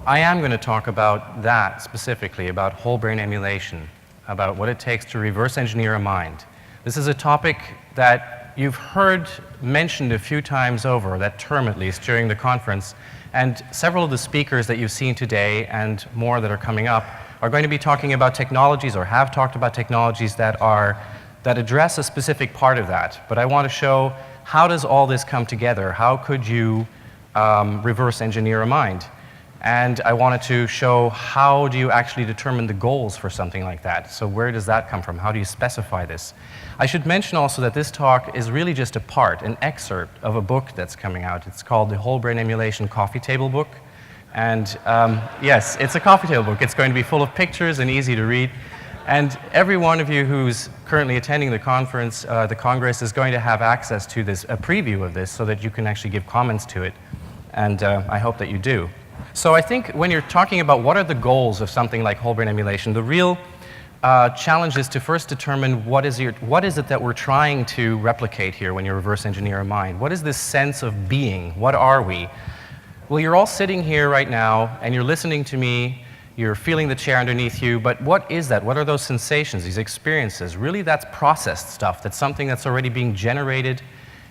I am going to talk about that specifically, about whole brain emulation, about what it takes to reverse engineer a mind. This is a topic that you've heard mentioned a few times over, that term at least, during the conference, and several of the speakers that you've seen today and more that are coming up are going to be talking about technologies or have talked about technologies that address a specific part of that. But I want to show how does all this come together? How could you reverse engineer a mind? And I wanted to show how do you actually determine the goals for something like that. So where does that come from? How do you specify this? I should mention also that this talk is really just a part, an excerpt of a book that's coming out. It's called the Whole Brain Emulation Coffee Table Book. And yes, it's a coffee table book. It's going to be full of pictures and easy to read. And every one of you who's currently attending the conference, the Congress, is going to have access to this, a preview of this, so that you can actually give comments to it. And I hope that you do. So I think when you're talking about what are the goals of something like whole brain emulation, the real challenge is to first determine what is it that we're trying to replicate here when you reverse engineer a mind. What is this sense of being? What are we? Well, you're all sitting here right now, and you're listening to me. You're feeling the chair underneath you, but what is that? What are those sensations, these experiences? Really, that's processed stuff. That's something that's already being generated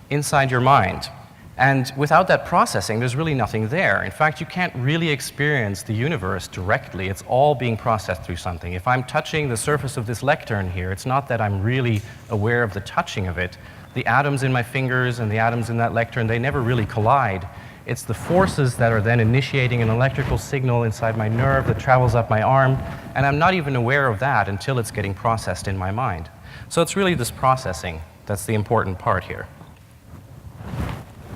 inside your mind. And without that processing, there's really nothing there. In fact, you can't really experience the universe directly. It's all being processed through something. If I'm touching the surface of this lectern here, it's not that I'm really aware of the touching of it. The atoms in my fingers and the atoms in that lectern, they never really collide. It's the forces that are then initiating an electrical signal inside my nerve that travels up my arm, and I'm not even aware of that until it's getting processed in my mind. So it's really this processing that's the important part here.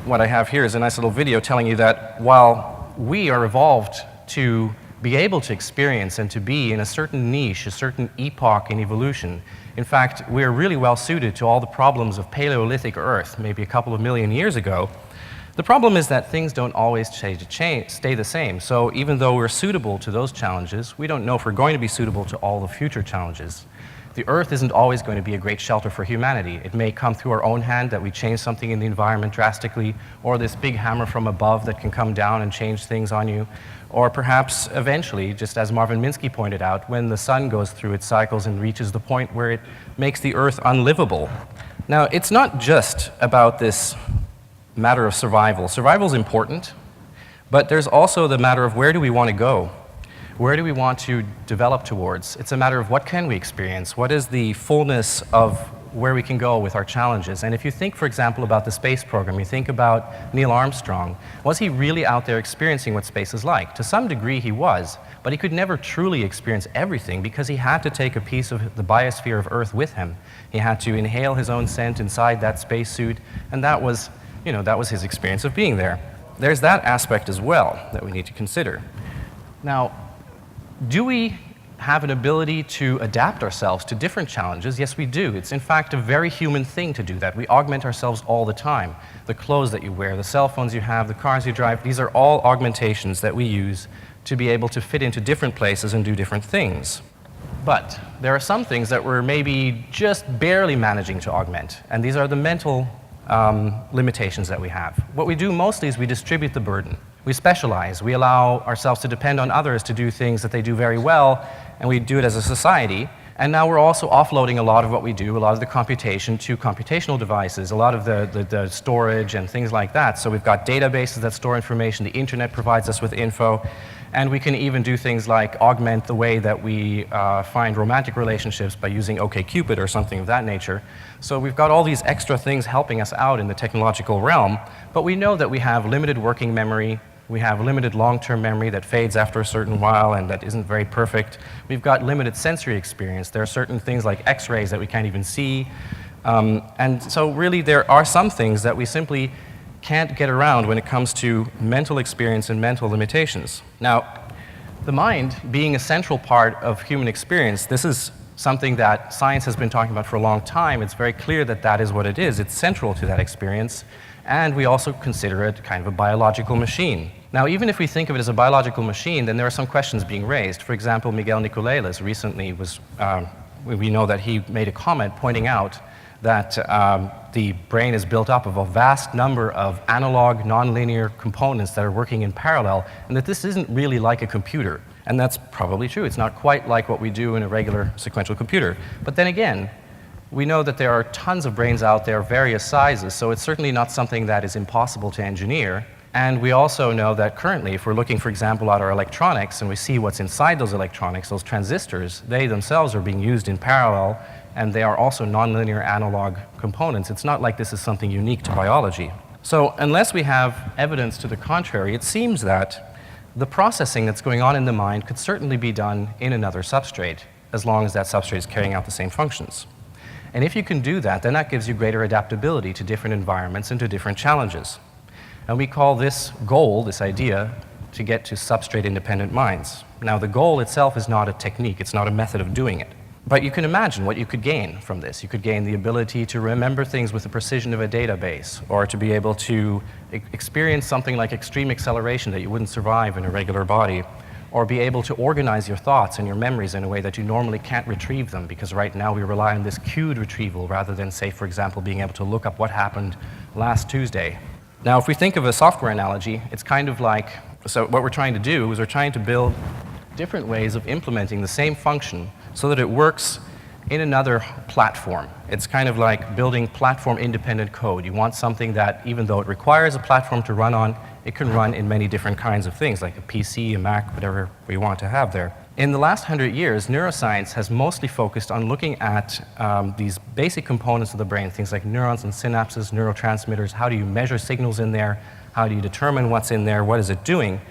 What I have here is a nice little video telling you that while we are evolved to be able to experience and to be in a certain niche, a certain epoch in evolution, in fact, we're really well suited to all the problems of Paleolithic Earth, maybe a couple of million years ago. The problem is that things don't always stay the same. So even though we're suitable to those challenges, we don't know if we're going to be suitable to all the future challenges. The Earth isn't always going to be a great shelter for humanity. It may come through our own hand that we change something in the environment drastically, or this big hammer from above that can come down and change things on you, or perhaps eventually, just as Marvin Minsky pointed out, when the sun goes through its cycles and reaches the point where it makes the Earth unlivable. Now, it's not just about this matter of survival. Survival is important, but there's also the matter of where do we want to go? Where do we want to develop towards? It's a matter of what can we experience? What is the fullness of where we can go with our challenges? And if you think, for example, about the space program, you think about Neil Armstrong, was he really out there experiencing what space is like? To some degree he was, but he could never truly experience everything because he had to take a piece of the biosphere of Earth with him. He had to inhale his own scent inside that spacesuit, and that was his experience of being there. There's that aspect as well that we need to consider. Now, do we have an ability to adapt ourselves to different challenges? Yes, we do. It's in fact a very human thing to do that. We augment ourselves all the time. The clothes that you wear, the cell phones you have, the cars you drive, these are all augmentations that we use to be able to fit into different places and do different things. But there are some things that we're maybe just barely managing to augment, and these are the mental limitations that we have. What we do mostly is we distribute the burden. We specialize. We allow ourselves to depend on others to do things that they do very well, and we do it as a society. And now we're also offloading a lot of what we do, a lot of the computation, to computational devices, a lot of the storage and things like that. So we've got databases that store information, the internet provides us with info, and we can even do things like augment the way that we find romantic relationships by using OkCupid or something of that nature. So we've got all these extra things helping us out in the technological realm, but we know that we have limited working memory. We have limited long-term memory that fades after a certain while and that isn't very perfect. We've got limited sensory experience. There are certain things like X-rays that we can't even see. And so really there are some things that we simply can't get around when it comes to mental experience and mental limitations. Now, the mind being a central part of human experience, this is something that science has been talking about for a long time. It's very clear that that is what it is. It's central to that experience. And we also consider it kind of a biological machine. Now, even if we think of it as a biological machine, then there are some questions being raised. For example, Miguel Nicolelis recently was, we know that he made a comment pointing out that the brain is built up of a vast number of analog, nonlinear components that are working in parallel, and that this isn't really like a computer. And that's probably true. It's not quite like what we do in a regular sequential computer. But then again, we know that there are tons of brains out there, various sizes, so it's certainly not something that is impossible to engineer. And we also know that currently, if we're looking, for example, at our electronics, and we see what's inside those electronics, those transistors, they themselves are being used in parallel, and they are also nonlinear analog components. It's not like this is something unique to biology. So unless we have evidence to the contrary, it seems that the processing that's going on in the mind could certainly be done in another substrate, as long as that substrate is carrying out the same functions. And if you can do that, then that gives you greater adaptability to different environments and to different challenges. And we call this goal, this idea, to get to substrate-independent minds. Now, the goal itself is not a technique. It's not a method of doing it. But you can imagine what you could gain from this. You could gain the ability to remember things with the precision of a database, or to be able to experience something like extreme acceleration that you wouldn't survive in a regular body, or be able to organize your thoughts and your memories in a way that you normally can't retrieve them, because right now we rely on this queued retrieval rather than, say, for example, being able to look up what happened last Tuesday. Now, if we think of a software analogy, it's kind of like, so what we're trying to do is we're trying to build different ways of implementing the same function so that it works in another platform. It's kind of like building platform-independent code. You want something that, even though it requires a platform to run on, it can run in many different kinds of things, like a PC, a Mac, whatever we want to have there. In the last 100 years, neuroscience has mostly focused on looking at these basic components of the brain, things like neurons and synapses, neurotransmitters. How do you measure signals in there? How do you determine what's in there? What is it doing?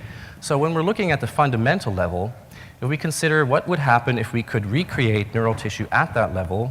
So when we're looking at the fundamental level, if we consider what would happen if we could recreate neural tissue at that level,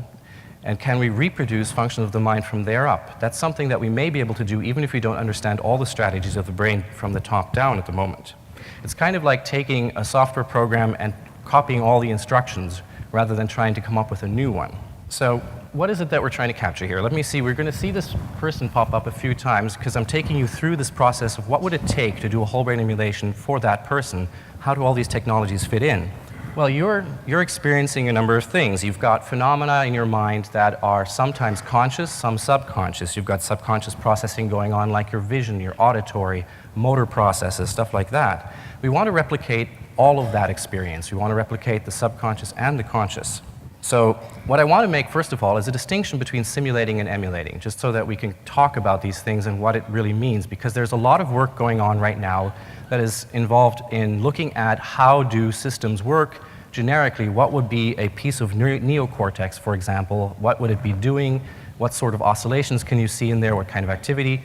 and can we reproduce functions of the mind from there up? That's something that we may be able to do even if we don't understand all the strategies of the brain from the top down at the moment. It's kind of like taking a software program and copying all the instructions rather than trying to come up with a new one. So what is it that we're trying to capture here? Let me see. We're going to see this person pop up a few times because I'm taking you through this process of what would it take to do a whole brain emulation for that person. How do all these technologies fit in? Well, you're experiencing a number of things. You've got phenomena in your mind that are sometimes conscious, some subconscious. You've got subconscious processing going on like your vision, your auditory, motor processes, stuff like that. We want to replicate all of that experience. We want to replicate the subconscious and the conscious. So what I want to make, first of all, is a distinction between simulating and emulating, just so that we can talk about these things and what it really means, because there's a lot of work going on right now that is involved in looking at how do systems work generically. What would be a piece of neocortex, for example? What would it be doing? What sort of oscillations can you see in there? What kind of activity?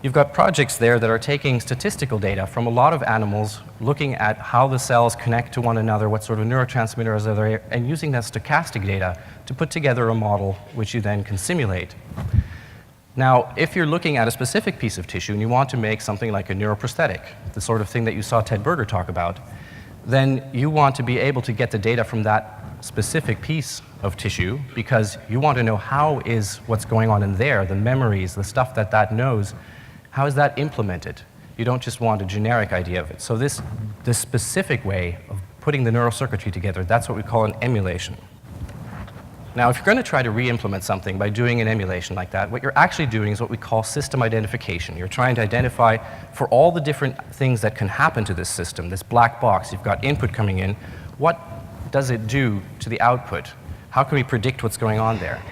You've got projects there that are taking statistical data from a lot of animals, looking at how the cells connect to one another, what sort of neurotransmitters are there, and using that stochastic data to put together a model which you then can simulate. Now, if you're looking at a specific piece of tissue and you want to make something like a neuroprosthetic, the sort of thing that you saw Ted Berger talk about, then you want to be able to get the data from that specific piece of tissue because you want to know how is what's going on in there, the memories, the stuff that that knows, how is that implemented? You don't just want a generic idea of it. So this specific way of putting the neural circuitry together, that's what we call an emulation. Now, if you're going to try to re-implement something by doing an emulation like that, what you're actually doing is what we call system identification. You're trying to identify for all the different things that can happen to this system, this black box. You've got input coming in. What does it do to the output? How can we predict what's going on there?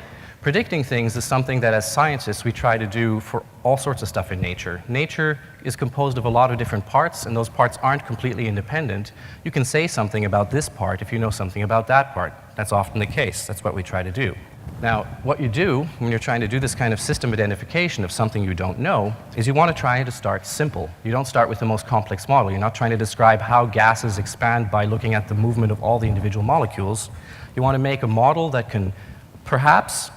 Predicting things is something that as scientists we try to do for all sorts of stuff in nature. Nature is composed of a lot of different parts, and those parts aren't completely independent. You can say something about this part if you know something about that part. That's often the case. That's what we try to do. Now, what you do when you're trying to do this kind of system identification of something you don't know is you want to try to start simple. You don't start with the most complex model. You're not trying to describe how gases expand by looking at the movement of all the individual molecules. You want to make a model that can perhaps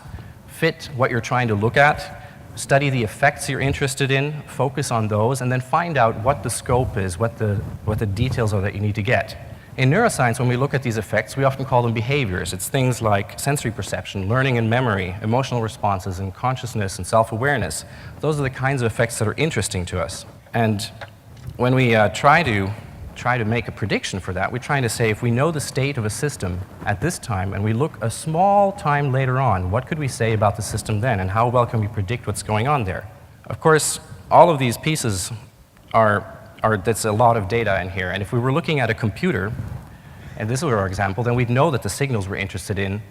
fit what you're trying to look at, study the effects you're interested in, focus on those, and then find out what the scope is, what the details are that you need to get. In neuroscience, when we look at these effects, we often call them behaviors. It's things like sensory perception, learning and memory, emotional responses, and consciousness and self-awareness. Those are the kinds of effects that are interesting to us. And when we try to try to make a prediction for that. We're trying to say if we know the state of a system at this time and we look a small time later on, what could we say about the system then, and how well can we predict what's going on there? Of course, all of these pieces that's a lot of data in here. And if we were looking at a computer, and this was our example, then we'd know that the signals we're interested in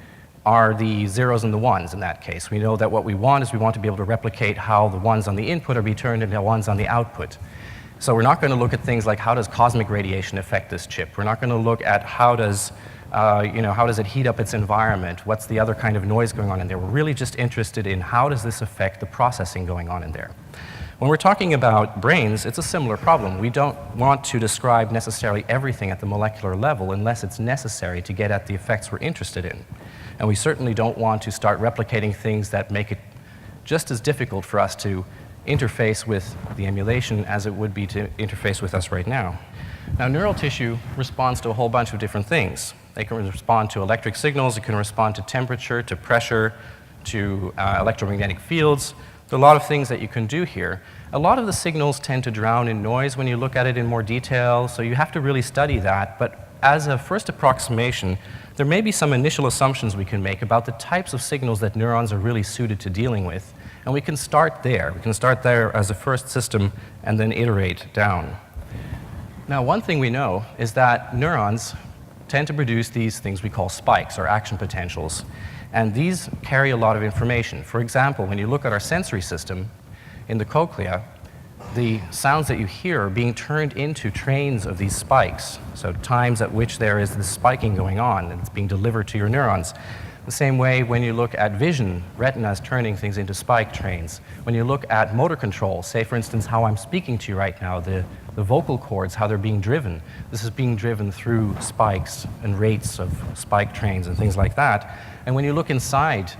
are the zeros and the ones in that case. We know that what we want is we want to be able to replicate how the ones on the input are returned into ones on the output. So we're not going to look at things like how does cosmic radiation affect this chip. We're not going to look at how does it heat up its environment? What's the other kind of noise going on in there? We're really just interested in how does this affect the processing going on in there. When we're talking about brains, it's a similar problem. We don't want to describe necessarily everything at the molecular level unless it's necessary to get at the effects we're interested in. And we certainly don't want to start replicating things that make it just as difficult for us to interface with the emulation as it would be to interface with us right now. Now, neural tissue responds to a whole bunch of different things. They can respond to electric signals, it can respond to temperature, to pressure, to electromagnetic fields. There are a lot of things that you can do here. A lot of the signals tend to drown in noise when you look at it in more detail, so you have to really study that. But as a first approximation, there may be some initial assumptions we can make about the types of signals that neurons are really suited to dealing with. And we can start there. We can start there as a first system and then iterate down. Now, one thing we know is that neurons tend to produce these things we call spikes, or action potentials. And these carry a lot of information. For example, when you look at our sensory system in the cochlea, the sounds that you hear are being turned into trains of these spikes. So times at which there is this spiking going on, and it's being delivered to your neurons. The same way when you look at vision, retina is turning things into spike trains. When you look at motor control, say for instance how I'm speaking to you right now, the vocal cords, how they're being driven. This is being driven through spikes and rates of spike trains and things like that. And when you look inside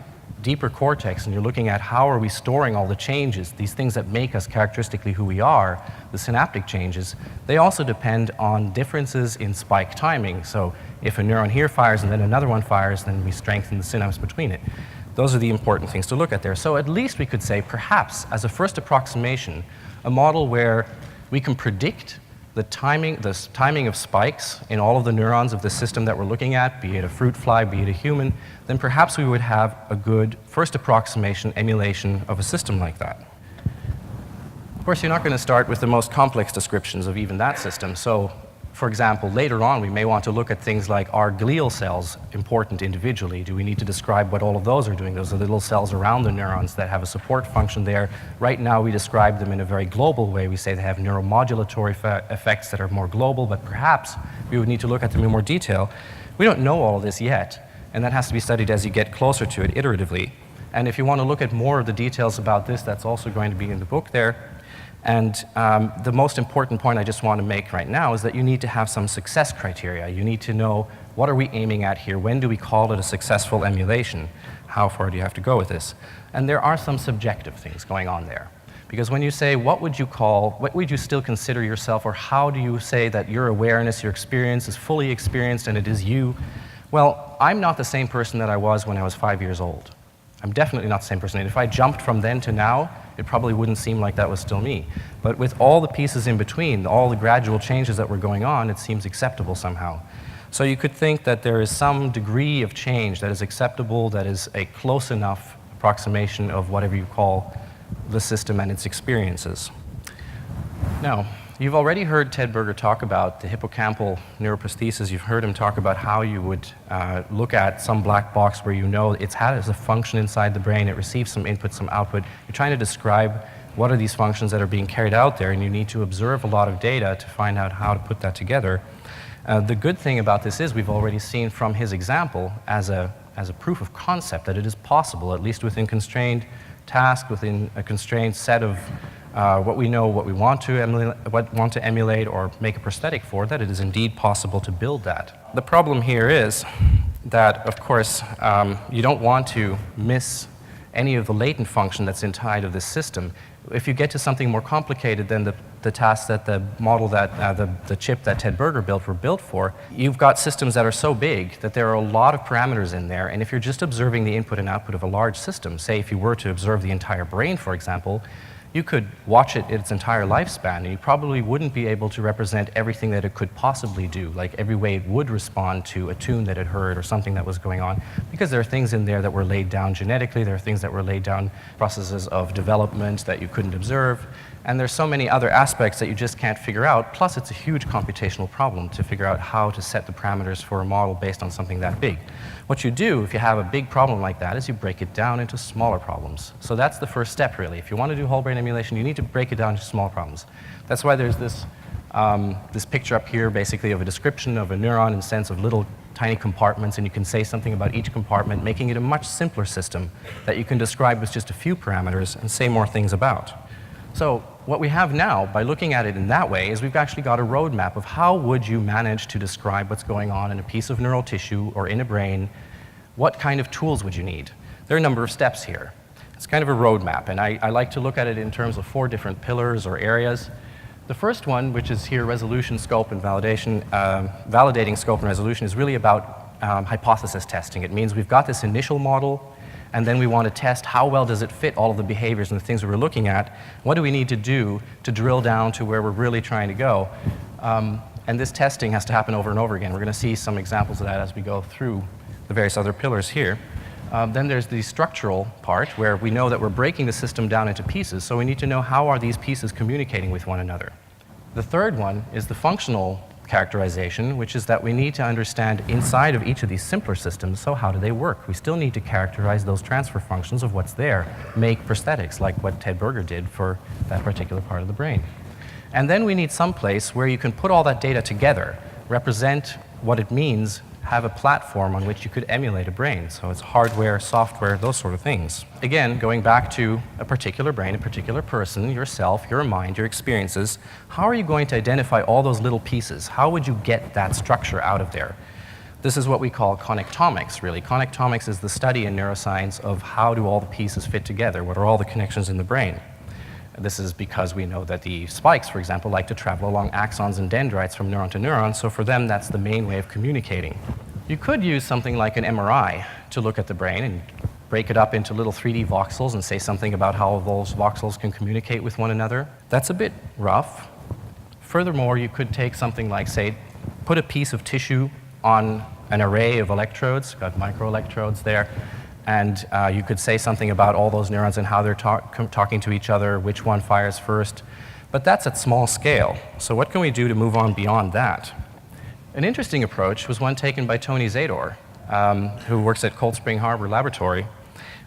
deeper cortex and you're looking at how are we storing all the changes, these things that make us characteristically who we are, the synaptic changes, they also depend on differences in spike timing. So if a neuron here fires and then another one fires, then we strengthen the synapse between it. Those are the important things to look at there. So at least we could say, perhaps, as a first approximation, a model where we can predict the timing of spikes in all of the neurons of the system that we're looking at, be it a fruit fly, be it a human, then perhaps we would have a good first approximation emulation of a system like that. Of course, you're not going to start with the most complex descriptions of even that system. So, for example, later on, we may want to look at things like, are glial cells important individually? Do we need to describe what all of those are doing? Those are the little cells around the neurons that have a support function there. Right now, we describe them in a very global way. We say they have neuromodulatory effects that are more global, but perhaps we would need to look at them in more detail. We don't know all of this yet, and that has to be studied as you get closer to it iteratively. And if you want to look at more of the details about this, that's also going to be in the book there. And the most important point I just want to make right now is that you need to have some success criteria. You need to know, what are we aiming at here? When do we call it a successful emulation? How far do you have to go with this? And there are some subjective things going on there. Because when you say, what would you still consider yourself, or how do you say that your awareness, your experience is fully experienced and it is you? Well, I'm not the same person that I was when I was 5 years old. I'm definitely not the same person. And if I jumped from then to now, it probably wouldn't seem like that was still me. But with all the pieces in between, all the gradual changes that were going on, it seems acceptable somehow. So you could think that there is some degree of change that is acceptable, that is a close enough approximation of whatever you call the system and its experiences. Now, you've already heard Ted Berger talk about the hippocampal neuroprosthesis. You've heard him talk about how you would look at some black box where you know it has a function inside the brain, it receives some input, some output. You're trying to describe what are these functions that are being carried out there, and you need to observe a lot of data to find out how to put that together. The good thing about this is we've already seen from his example as a proof of concept that it is possible, at least within constrained task, within a constrained set of what we know, what we want to emulate or make a prosthetic for, that it is indeed possible to build that. The problem here is that, of course, you don't want to miss any of the latent function that's inside of this system. If you get to something more complicated than the task that the model that the chip that Ted Berger built were built for, you've got systems that are so big that there are a lot of parameters in there, and if you're just observing the input and output of a large system, say if you were to observe the entire brain, for example, you could watch it its entire lifespan, and you probably wouldn't be able to represent everything that it could possibly do, like every way it would respond to a tune that it heard or something that was going on, because there are things in there that were laid down genetically, there are things that were laid down processes of development that you couldn't observe, and there's so many other aspects that you just can't figure out, plus it's a huge computational problem to figure out how to set the parameters for a model based on something that big. What you do if you have a big problem like that is you break it down into smaller problems. So that's the first step, really. If you want to do whole brain emulation, you need to break it down into small problems. That's why there's this, this picture up here, basically, of a description of a neuron in the sense of little tiny compartments, and you can say something about each compartment, making it a much simpler system that you can describe with just a few parameters and say more things about. So what we have now, by looking at it in that way, is we've actually got a roadmap of how would you manage to describe what's going on in a piece of neural tissue or in a brain. What kind of tools would you need? There are a number of steps here. It's kind of a roadmap, and I like to look at it in terms of 4 different pillars or areas. The first one, which is here resolution, scope, and validation, validating scope and resolution, is really about hypothesis testing. It means we've got this initial model, and then we want to test how well does it fit all of the behaviors and the things that we're looking at. What do we need to do to drill down to where we're really trying to go? And this testing has to happen over and over again. We're going to see some examples of that as we go through the various other pillars here. Then there's the structural part, where we know that we're breaking the system down into pieces, so we need to know how are these pieces communicating with one another. The third one is the functional characterization, which is that we need to understand inside of each of these simpler systems, so how do they work? We still need to characterize those transfer functions of what's there, make prosthetics, like what Ted Berger did for that particular part of the brain. And then we need some place where you can put all that data together, represent what it means, have a platform on which you could emulate a brain. So it's hardware, software, those sort of things. Again, going back to a particular brain, a particular person, yourself, your mind, your experiences, how are you going to identify all those little pieces? How would you get that structure out of there? This is what we call connectomics, really. Connectomics is the study in neuroscience of how do all the pieces fit together, what are all the connections in the brain. This is because we know that the spikes, for example, like to travel along axons and dendrites from neuron to neuron, so for them that's the main way of communicating. You could use something like an MRI to look at the brain and break it up into little 3D voxels and say something about how those voxels can communicate with one another. That's a bit rough. Furthermore, you could take something like, say, put a piece of tissue on an array of electrodes, got microelectrodes there, and you could say something about all those neurons and how they're talking to each other, which one fires first. But that's at small scale. So what can we do to move on beyond that? An interesting approach was one taken by Tony Zador, who works at Cold Spring Harbor Laboratory,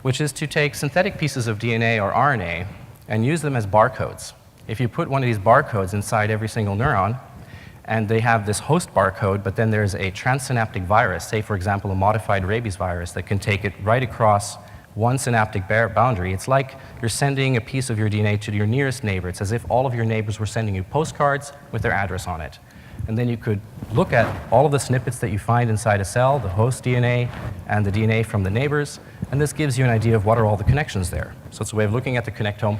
which is to take synthetic pieces of DNA or RNA and use them as barcodes. If you put one of these barcodes inside every single neuron, and they have this host barcode, but then there's a transsynaptic virus, say, for example, a modified rabies virus that can take it right across one synaptic boundary. It's like you're sending a piece of your DNA to your nearest neighbor. It's as if all of your neighbors were sending you postcards with their address on it. And then you could look at all of the snippets that you find inside a cell, the host DNA and the DNA from the neighbors, and this gives you an idea of what are all the connections there. So it's a way of looking at the connectome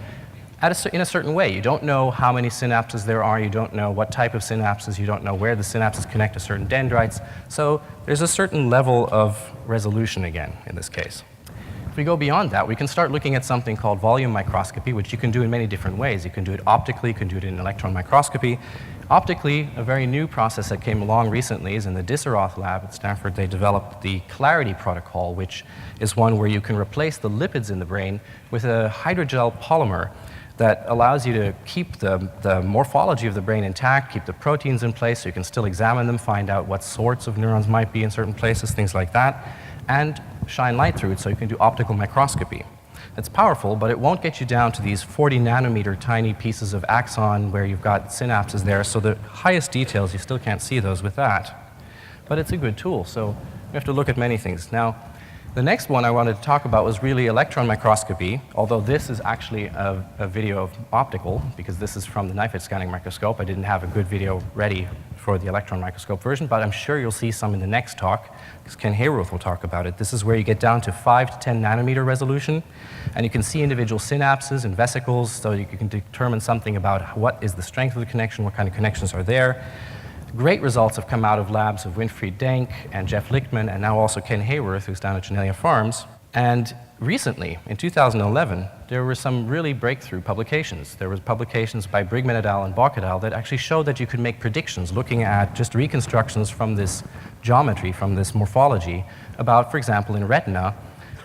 in a certain way. You don't know how many synapses there are, you don't know what type of synapses, you don't know where the synapses connect to certain dendrites. So there's a certain level of resolution again in this case. If we go beyond that, we can start looking at something called volume microscopy, which you can do in many different ways. You can do it optically, you can do it in electron microscopy. Optically, a very new process that came along recently is in the Disseroth lab at Stanford. They developed the Clarity protocol, which is one where you can replace the lipids in the brain with a hydrogel polymer that allows you to keep the morphology of the brain intact, keep the proteins in place so you can still examine them, find out what sorts of neurons might be in certain places, things like that, and shine light through it so you can do optical microscopy. It's powerful, but it won't get you down to these 40 nanometer tiny pieces of axon where you've got synapses there, so the highest details, you still can't see those with that. But it's a good tool, so we have to look at many things. Now, the next one I wanted to talk about was really electron microscopy, although this is actually a video of optical, because this is from the knife-edge scanning microscope. I didn't have a good video ready for the electron microscope version, but I'm sure you'll see some in the next talk, because Ken Hayworth will talk about it. This is where you get down to 5 to 10 nanometer resolution, and you can see individual synapses and vesicles, so you can determine something about what is the strength of the connection, what kind of connections are there. Great results have come out of labs of Winfried Denk and Jeff Lichtman, and now also Ken Hayworth, who's down at Genelia Farms. And recently, in 2011, there were some really breakthrough publications. There were publications by Brigman et al. And Bock et al. That actually showed that you could make predictions looking at just reconstructions from this geometry, from this morphology, about, for example, in retina,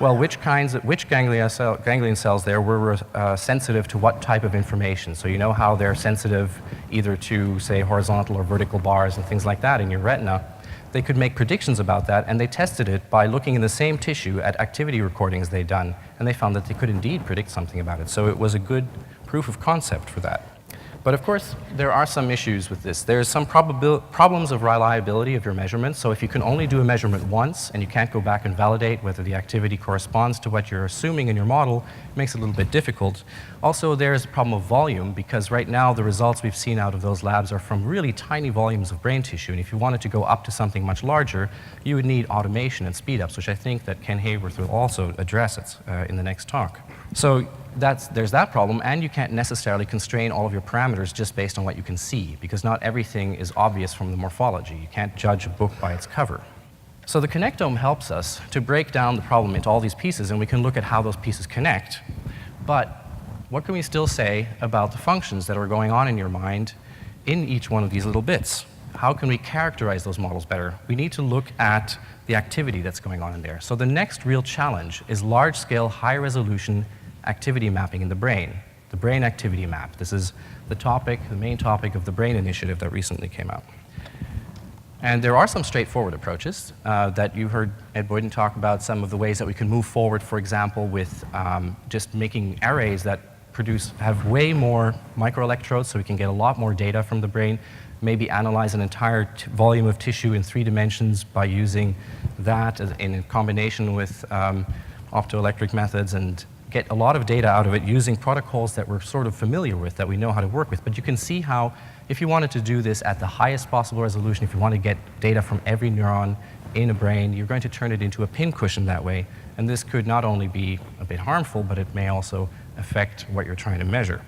well, which ganglion cells there were sensitive to what type of information. So you know how they're sensitive either to, say, horizontal or vertical bars and things like that in your retina. They could make predictions about that, and they tested it by looking in the same tissue at activity recordings they'd done, and they found that they could indeed predict something about it. So it was a good proof of concept for that. But of course, there are some issues with this. There's some problems of reliability of your measurements. So if you can only do a measurement once and you can't go back and validate whether the activity corresponds to what you're assuming in your model, it makes it a little bit difficult. Also, there's a problem of volume, because right now the results we've seen out of those labs are from really tiny volumes of brain tissue. And if you wanted to go up to something much larger, you would need automation and speed-ups, which I think that Ken Hayworth will also address in the next talk. So there's that problem, and you can't necessarily constrain all of your parameters just based on what you can see, because not everything is obvious from the morphology. You can't judge a book by its cover. So the connectome helps us to break down the problem into all these pieces, and we can look at how those pieces connect. But what can we still say about the functions that are going on in your mind in each one of these little bits? How can we characterize those models better? We need to look at the activity that's going on in there. So the next real challenge is large-scale, high-resolution activity mapping in the brain activity map. This is the main topic of the Brain Initiative that recently came out. And there are some straightforward approaches that you heard Ed Boyden talk about, some of the ways that we can move forward, for example, with just making arrays that have way more microelectrodes, so we can get a lot more data from the brain, maybe analyze an entire volume of tissue in 3 dimensions by using that in combination with optoelectric methods, and get a lot of data out of it using protocols that we're sort of familiar with, that we know how to work with. But you can see how, if you wanted to do this at the highest possible resolution, if you want to get data from every neuron in a brain, you're going to turn it into a pincushion that way. And this could not only be a bit harmful, but it may also affect what you're trying to measure.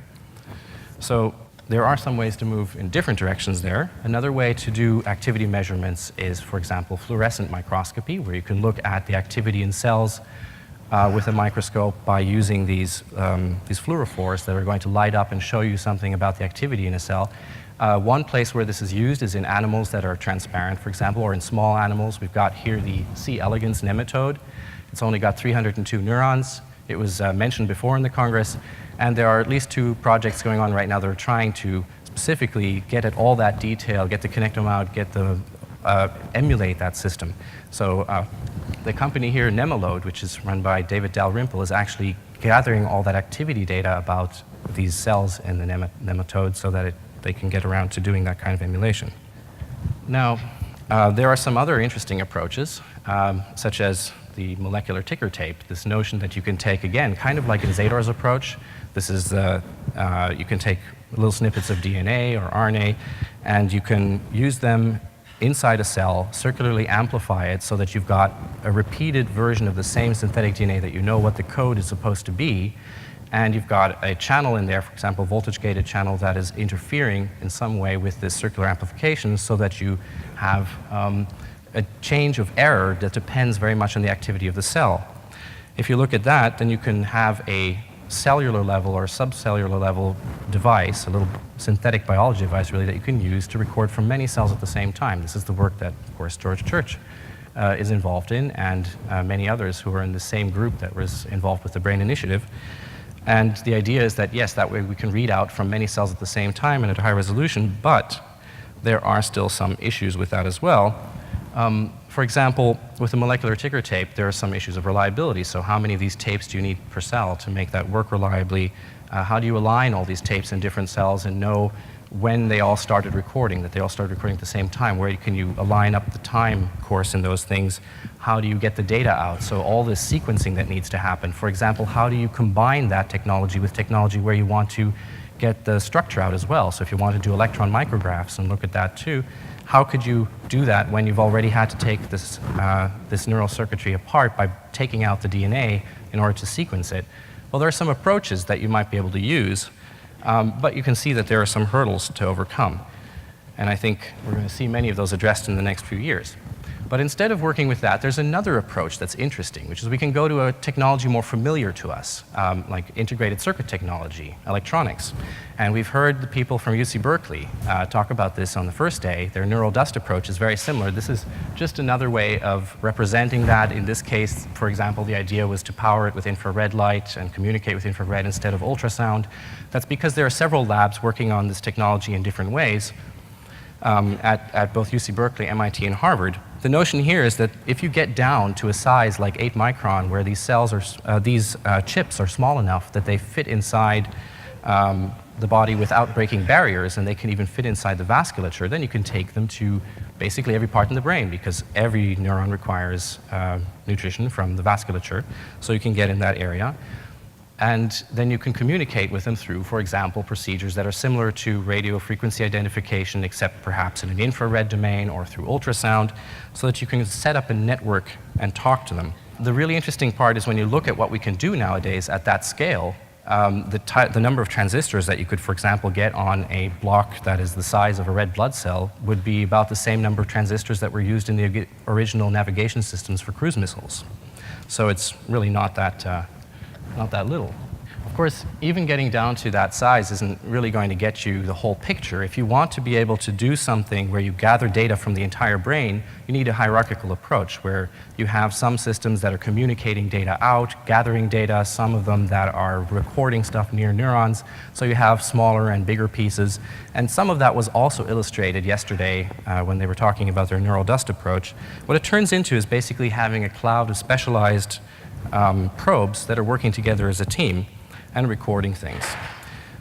So there are some ways to move in different directions there. Another way to do activity measurements is, for example, fluorescent microscopy, where you can look at the activity in cells with a microscope by using these fluorophores that are going to light up and show you something about the activity in a cell. One place where this is used is in animals that are transparent, for example, or in small animals. We've got here the C. elegans nematode. It's only got 302 neurons. It was mentioned before in the Congress, and there are at least 2 projects going on right now that are trying to specifically get at all that detail, get the connectome out, emulate that system. So the company here, Nemolode, which is run by David Dalrymple, is actually gathering all that activity data about these cells in the nematode so that they can get around to doing that kind of emulation. Now, there are some other interesting approaches, such as the molecular ticker tape, this notion that you can take, again, kind of like in Zador's approach. This is you can take little snippets of DNA or RNA, and you can use them inside a cell, circularly amplify it so that you've got a repeated version of the same synthetic DNA that you know what the code is supposed to be, and you've got a channel in there, for example, voltage-gated channel that is interfering in some way with this circular amplification, so that you have a change of error that depends very much on the activity of the cell. If you look at that, then you can have a cellular level or subcellular level device, a little synthetic biology device really, that you can use to record from many cells at the same time. This is the work that, of course, George Church is involved in, and many others who are in the same group that was involved with the Brain Initiative. And the idea is that, yes, that way we can read out from many cells at the same time and at a high resolution, but there are still some issues with that as well. For example, with the molecular ticker tape, there are some issues of reliability. So how many of these tapes do you need per cell to make that work reliably? How do you align all these tapes in different cells and know when they all started recording, that they all started recording at the same time? Where can you align up the time course in those things? How do you get the data out? So all this sequencing that needs to happen. For example, how do you combine that technology with technology where you want to get the structure out as well? So if you want to do electron micrographs and look at that too, how could you do that when you've already had to take this neural circuitry apart by taking out the DNA in order to sequence it? Well, there are some approaches that you might be able to use, but you can see that there are some hurdles to overcome. And I think we're going to see many of those addressed in the next few years. But instead of working with that, there's another approach that's interesting, which is we can go to a technology more familiar to us, like integrated circuit technology, electronics. And we've heard the people from UC Berkeley talk about this on the first day. Their neural dust approach is very similar. This is just another way of representing that. In this case, for example, the idea was to power it with infrared light and communicate with infrared instead of ultrasound. That's because there are several labs working on this technology in different ways at both UC Berkeley, MIT, and Harvard. The notion here is that if you get down to a size like 8 micron, where these cells are, chips are small enough that they fit inside the body without breaking barriers, and they can even fit inside the vasculature, then you can take them to basically every part in the brain, because every neuron requires nutrition from the vasculature, so you can get in that area. And then you can communicate with them through, for example, procedures that are similar to radio frequency identification, except perhaps in an infrared domain or through ultrasound, so that you can set up a network and talk to them. The really interesting part is when you look at what we can do nowadays at that scale, the number of transistors that you could, for example, get on a block that is the size of a red blood cell would be about the same number of transistors that were used in the original navigation systems for cruise missiles. So it's really not that little. Of course, even getting down to that size isn't really going to get you the whole picture. If you want to be able to do something where you gather data from the entire brain, you need a hierarchical approach where you have some systems that are communicating data out, gathering data, some of them that are recording stuff near neurons, so you have smaller and bigger pieces. And some of that was also illustrated yesterday when they were talking about their neural dust approach. What it turns into is basically having a cloud of specialized probes that are working together as a team and recording things.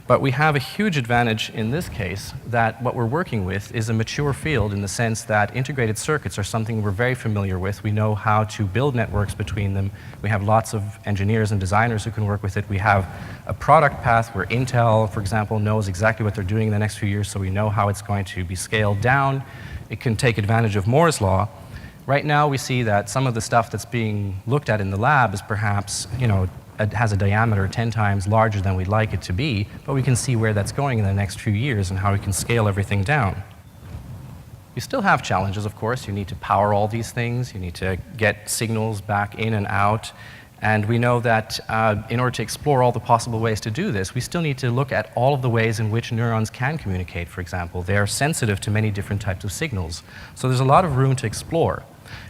But we have a huge advantage in this case that what we're working with is a mature field in the sense that integrated circuits are something we're very familiar with. We know how to build networks between them. We have lots of engineers and designers who can work with it. We have a product path where Intel, for example, knows exactly what they're doing in the next few years, so we know how it's going to be scaled down. It can take advantage of Moore's law. Right now, we see that some of the stuff that's being looked at in the lab is perhaps, it has a diameter 10 times larger than we'd like it to be, but we can see where that's going in the next few years and how we can scale everything down. You still have challenges, of course. You need to power all these things. You need to get signals back in and out. And we know that in order to explore all the possible ways to do this, we still need to look at all of the ways in which neurons can communicate, for example. They're sensitive to many different types of signals. So there's a lot of room to explore.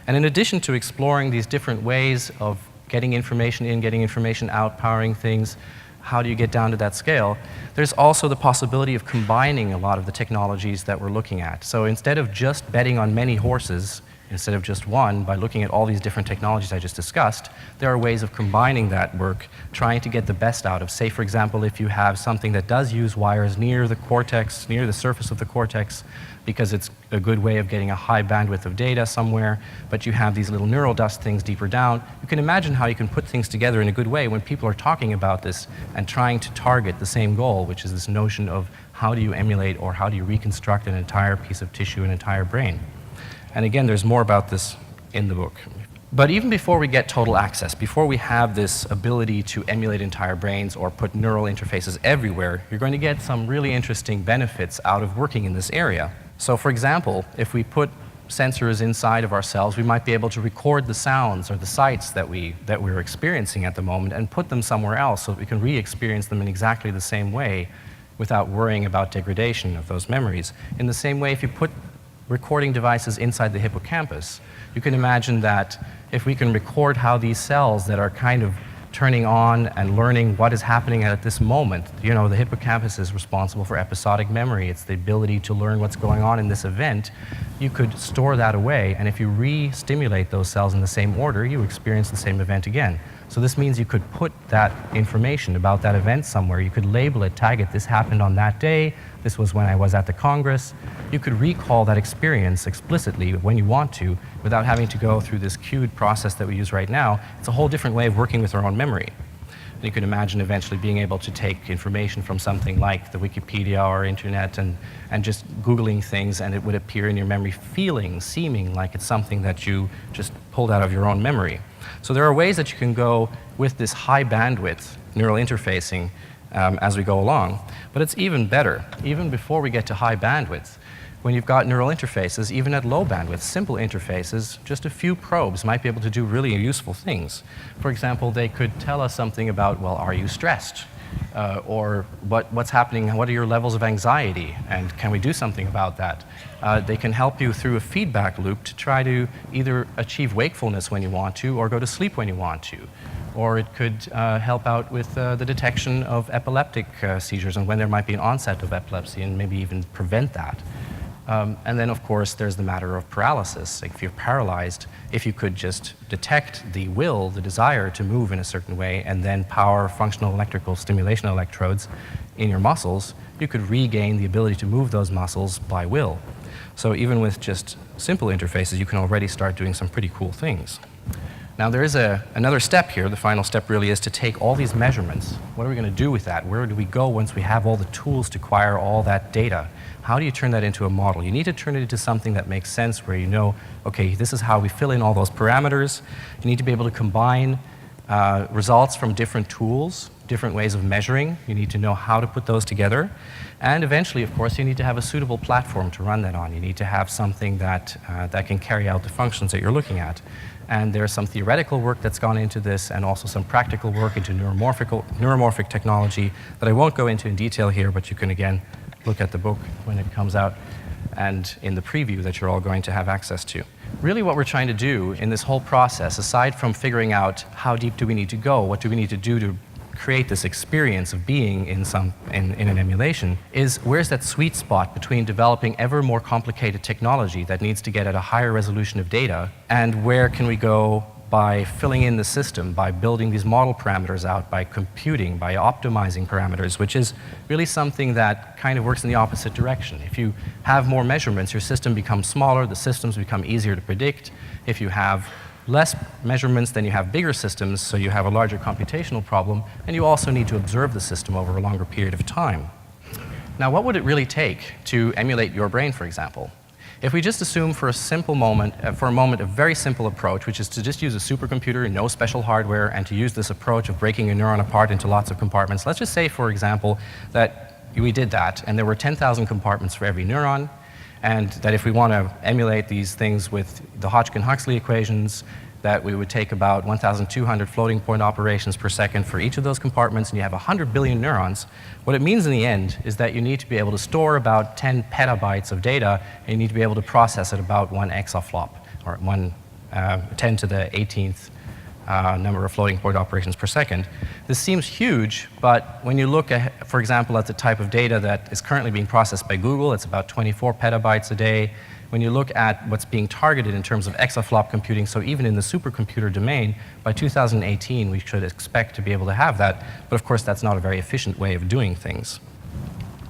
And in addition to exploring these different ways of getting information in, getting information out, powering things, how do you get down to that scale? There's also the possibility of combining a lot of the technologies that we're looking at. So instead of just betting on many horses, instead of just one, by looking at all these different technologies I just discussed, there are ways of combining that work, trying to get the best out of. Say, for example, if you have something that does use wires near the cortex, near the surface of the cortex, because it's a good way of getting a high bandwidth of data somewhere, but you have these little neural dust things deeper down, you can imagine how you can put things together in a good way when people are talking about this and trying to target the same goal, which is this notion of how do you emulate or how do you reconstruct an entire piece of tissue, an entire brain. And again, there's more about this in the book. But even before we get total access, before we have this ability to emulate entire brains or put neural interfaces everywhere, you're going to get some really interesting benefits out of working in this area. So for example, if we put sensors inside of our cells, we might be able to record the sounds or the sights that we're experiencing at the moment and put them somewhere else so that we can re-experience them in exactly the same way without worrying about degradation of those memories. In the same way, if you put recording devices inside the hippocampus, you can imagine that if we can record how these cells that are kind of turning on and learning what is happening at this moment. The hippocampus is responsible for episodic memory. It's the ability to learn what's going on in this event. You could store that away, and if you re-stimulate those cells in the same order, you experience the same event again. So this means you could put that information about that event somewhere. You could label it, tag it, this happened on that day, this was when I was at the Congress. You could recall that experience explicitly when you want to without having to go through this queued process that we use right now. It's a whole different way of working with our own memory. And you can imagine eventually being able to take information from something like the Wikipedia or internet and just Googling things, and it would appear in your memory seeming like it's something that you just pulled out of your own memory. So there are ways that you can go with this high bandwidth neural interfacing as we go along. But it's even better. Even before we get to high bandwidth, when you've got neural interfaces, even at low bandwidth, simple interfaces, just a few probes might be able to do really useful things. For example, they could tell us something about, well, are you stressed? Or what's happening, what are your levels of anxiety, and can we do something about that? They can help you through a feedback loop to try to either achieve wakefulness when you want to, or go to sleep when you want to. Or it could help out with the detection of epileptic seizures and when there might be an onset of epilepsy, and maybe even prevent that. And then, of course, there's the matter of paralysis. Like if you're paralyzed, if you could just detect the will, the desire to move in a certain way, and then power functional electrical stimulation electrodes in your muscles, you could regain the ability to move those muscles by will. So even with just simple interfaces, you can already start doing some pretty cool things. Now, there is another step here. The final step really is to take all these measurements. What are we going to do with that? Where do we go once we have all the tools to acquire all that data? How do you turn that into a model? You need to turn it into something that makes sense, where you know, okay, this is how we fill in all those parameters. You need to be able to combine results from different tools, different ways of measuring. You need to know how to put those together. And eventually, of course, you need to have a suitable platform to run that on. You need to have something that can carry out the functions that you're looking at. And there's some theoretical work that's gone into this, and also some practical work into neuromorphic technology that I won't go into in detail here, but you can, again, look at the book when it comes out and in the preview that you're all going to have access to. Really what we're trying to do in this whole process, aside from figuring out how deep do we need to go, what do we need to do to create this experience of being in an emulation, is where's that sweet spot between developing ever more complicated technology that needs to get at a higher resolution of data, and where can we go by filling in the system, by building these model parameters out, by computing, by optimizing parameters, which is really something that kind of works in the opposite direction. If you have more measurements, your system becomes smaller, the systems become easier to predict. If you have less measurements, then you have bigger systems, so you have a larger computational problem, and you also need to observe the system over a longer period of time. Now, what would it really take to emulate your brain, for example? If we just assume for a moment, a very simple approach, which is to just use a supercomputer, no special hardware, and to use this approach of breaking a neuron apart into lots of compartments. Let's just say, for example, that we did that, and there were 10,000 compartments for every neuron, and that if we want to emulate these things with the Hodgkin-Huxley equations, that we would take about 1,200 floating point operations per second for each of those compartments, and you have 100 billion neurons. What it means in the end is that you need to be able to store about 10 petabytes of data, and you need to be able to process at about 1 exaflop, or 10 to the 18th number of floating point operations per second. This seems huge, but when you look at, for example, at the type of data that is currently being processed by Google, it's about 24 petabytes a day. When you look at what's being targeted in terms of exaflop computing, so even in the supercomputer domain, by 2018 we should expect to be able to have that, but of course that's not a very efficient way of doing things.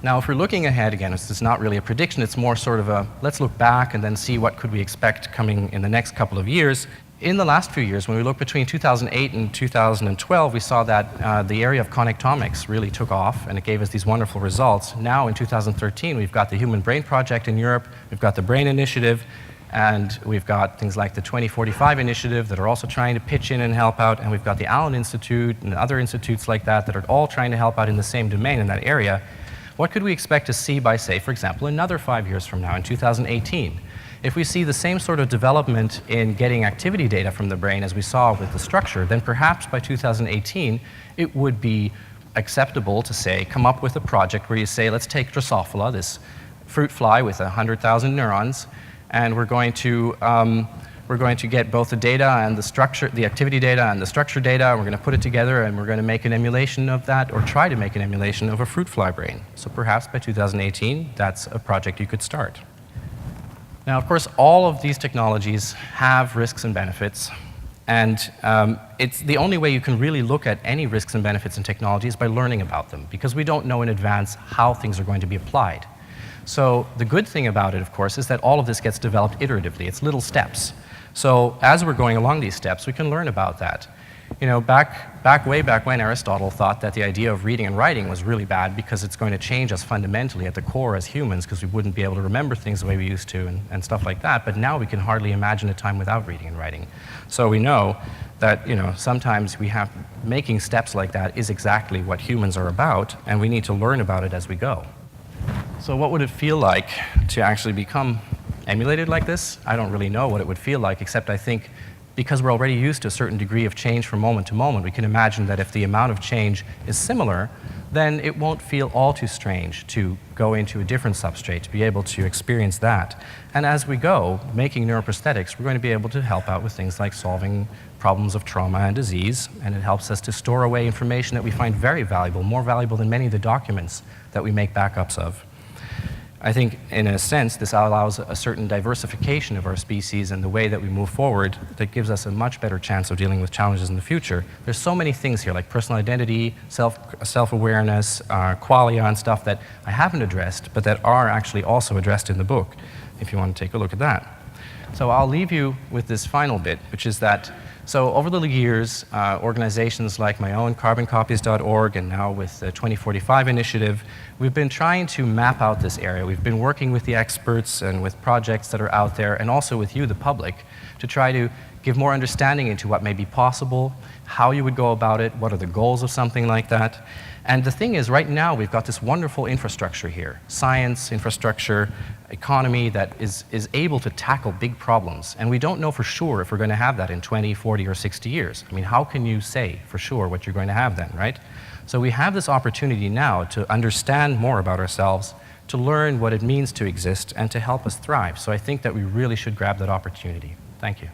Now, if we're looking ahead, again, it's not really a prediction, it's more sort of a let's look back and then see what could we expect coming in the next couple of years. In the last few years, when we look between 2008 and 2012, we saw that the area of connectomics really took off, and it gave us these wonderful results. Now, in 2013, we've got the Human Brain Project in Europe, we've got the Brain Initiative, and we've got things like the 2045 initiative that are also trying to pitch in and help out, and we've got the Allen Institute and other institutes like that that are all trying to help out in the same domain in that area. What could we expect to see by, say, for example, another 5 years from now, in 2018? If we see the same sort of development in getting activity data from the brain as we saw with the structure, then perhaps by 2018 it would be acceptable to say, come up with a project where you say, let's take Drosophila, this fruit fly with 100,000 neurons, and we're going to get both the data and the structure, the activity data and the structure data, we're going to put it together, and we're going to make an emulation of that, or try to make an emulation of a fruit fly brain. So perhaps by 2018, that's a project you could start. Now, of course, all of these technologies have risks and benefits, and it's the only way you can really look at any risks and benefits in technology is by learning about them, because we don't know in advance how things are going to be applied. So the good thing about it, of course, is that all of this gets developed iteratively. It's little steps. So as we're going along these steps, we can learn about that. You know, way back when, Aristotle thought that the idea of reading and writing was really bad because it's going to change us fundamentally at the core as humans, because we wouldn't be able to remember things the way we used to and stuff like that. But now we can hardly imagine a time without reading and writing. So we know that, you know, sometimes making steps like that is exactly what humans are about, and we need to learn about it as we go. So what would it feel like to actually become emulated like this? I don't really know what it would feel like, except I think because we're already used to a certain degree of change from moment to moment, we can imagine that if the amount of change is similar, then it won't feel all too strange to go into a different substrate, to be able to experience that. And as we go, making neuroprosthetics, we're going to be able to help out with things like solving problems of trauma and disease, and it helps us to store away information that we find very valuable, more valuable than many of the documents that we make backups of. I think, in a sense, this allows a certain diversification of our species and the way that we move forward that gives us a much better chance of dealing with challenges in the future. There's so many things here, like personal identity, self-awareness, qualia and stuff that I haven't addressed, but that are actually also addressed in the book, if you want to take a look at that. So I'll leave you with this final bit, which is that so over the years, organizations like my own, carboncopies.org, and now with the 2045 initiative, we've been trying to map out this area. We've been working with the experts and with projects that are out there, and also with you, the public, to try to give more understanding into what may be possible, how you would go about it, what are the goals of something like that. And the thing is, right now, we've got this wonderful infrastructure here, science, infrastructure, economy that is able to tackle big problems. And we don't know for sure if we're going to have that in 20, 40, or 60 years. I mean, how can you say for sure what you're going to have then, right? So we have this opportunity now to understand more about ourselves, to learn what it means to exist, and to help us thrive. So I think that we really should grab that opportunity. Thank you.